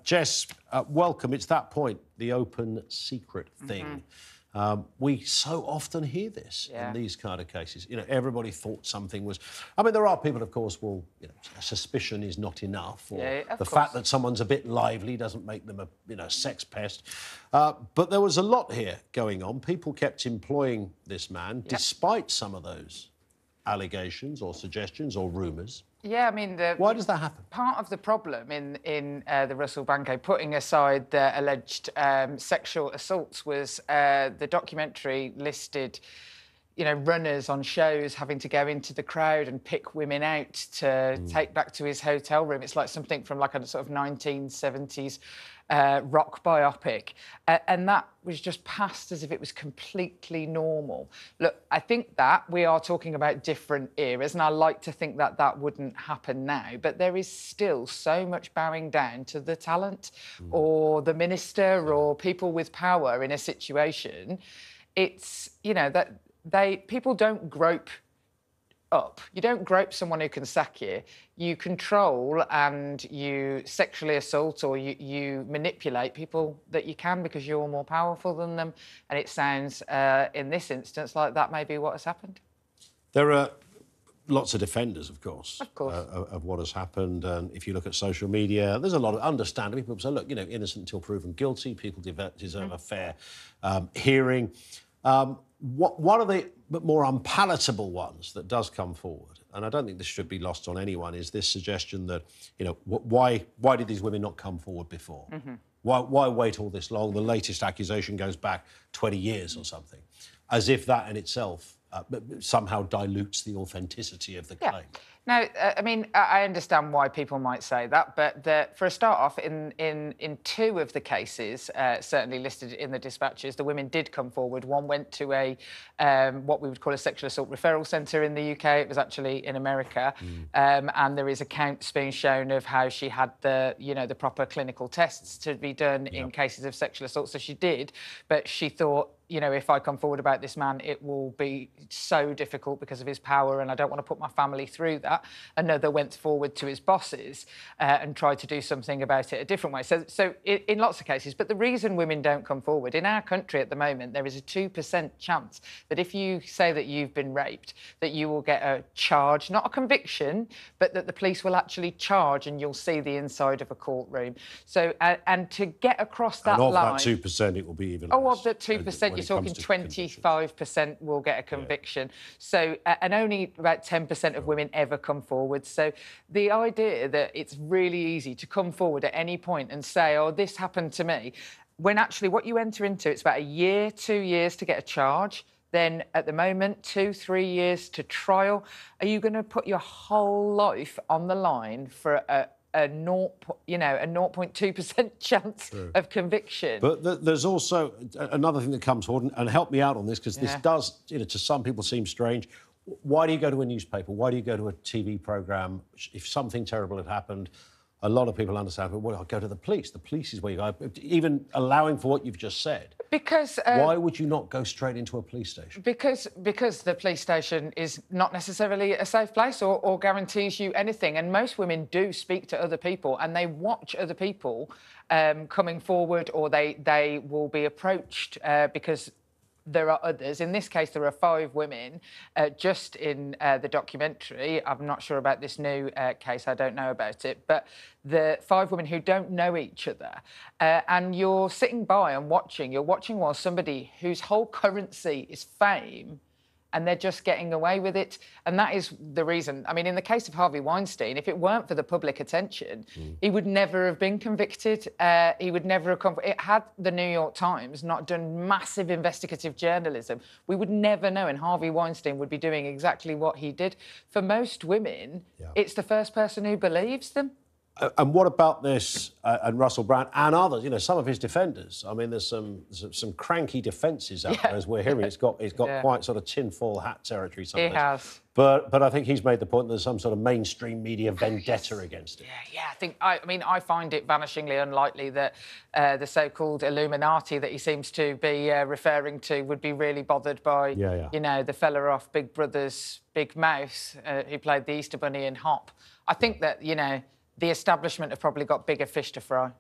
Jess, welcome. It's that point, the open secret thing. We so often hear this in these kind of cases. You know, everybody thought something was... I mean, there are people, of course, will... You know, suspicion is not enough, or the fact that someone's a bit lively doesn't make them a, sex pest. But there was a lot here going on. People kept employing this man, despite some of those allegations or suggestions or rumours. Yeah, I mean... Why does that happen? Part of the problem in the Russell Brand case, putting aside the alleged sexual assaults, was the documentary listed, runners on shows having to go into the crowd and pick women out to take back to his hotel room. It's like something from like a sort of 1970s rock biopic. And that was just passed as if it was completely normal. Look, I think that we are talking about different eras, and I like to think that that wouldn't happen now, but there is still so much bowing down to the talent or the minister or people with power in a situation. It's, that people don't grope up. You don't grope someone who can sack you. You control and you sexually assault or you manipulate people that you can because you're more powerful than them. And it sounds, in this instance, like that may be what has happened. There are lots of defenders, of course, of what has happened. And if you look at social media, there's a lot of understanding. People say, look, innocent until proven guilty. People deserve a fair hearing. One of the more unpalatable ones that does come forward, and I don't think this should be lost on anyone, is this suggestion that, why did these women not come forward before? Why wait all this long? The latest accusation goes back 20 years or something, as if that in itself somehow dilutes the authenticity of the claim. Now, I mean, I understand why people might say that, but for a start off, in two of the cases, certainly listed in the dispatches, the women did come forward. One went to a what we would call a sexual assault referral centre in the UK. It was actually in America, and there is accounts being shown of how she had the proper clinical tests to be done in cases of sexual assault. So she did, but she thought, if I come forward about this man, it will be so difficult because of his power and I don't want to put my family through that. Another went forward to his bosses and tried to do something about it a different way. So in lots of cases, but the reason women don't come forward, in our country at the moment, there is a 2% chance that if you say that you've been raped, that you will get a charge, not a conviction, but that the police will actually charge and you'll see the inside of a courtroom. So, and to get across that line... And of that 2%, it will be even less. Oh, of the 2%, you're talking 25% will get a conviction. So, and only about 10% of women ever come forward. So the idea that it's really easy to come forward at any point and say, oh, this happened to me, when actually what you enter into, it's about a year, 2 years to get a charge. Then at the moment, 2-3 years to trial. Are you going to put your whole life on the line for a 0.2% chance of conviction? But there's also another thing that comes forward, and help me out on this, because this does, to some people seem strange. Why do you go to a newspaper? Why do you go to a TV programme? If something terrible had happened, a lot of people understand, well, I'll go to the police. The police is where you go. Even allowing for what you've just said. Because... why would you not go straight into a police station? Because the police station is not necessarily a safe place or guarantees you anything. And most women do speak to other people and they watch other people coming forward, or they will be approached because... there are others. In this case, there are 5 women just in the documentary. I'm not sure about this new case. I don't know about it. But the 5 women who don't know each other. And you're sitting by and watching. You're watching while somebody whose whole currency is fame, and they're just getting away with it. And that is the reason. I mean, in the case of Harvey Weinstein, if it weren't for the public attention, he would never have been convicted. He would never have come... Had the New York Times not done massive investigative journalism, we would never know, and Harvey Weinstein would be doing exactly what he did. For most women, it's the first person who believes them. And what about this and Russell Brand and others? Some of his defenders. I mean, there's some cranky defences out there, as we're hearing. It's got quite sort of tinfoil hat territory. Sometimes. He has. But I think he's made the point that there's some sort of mainstream media vendetta against it. I mean, I find it vanishingly unlikely that the so-called Illuminati that he seems to be referring to would be really bothered by, the fella off Big Brother's Big Mouth who played the Easter Bunny in Hop. I think that, the establishment have probably got bigger fish to fry.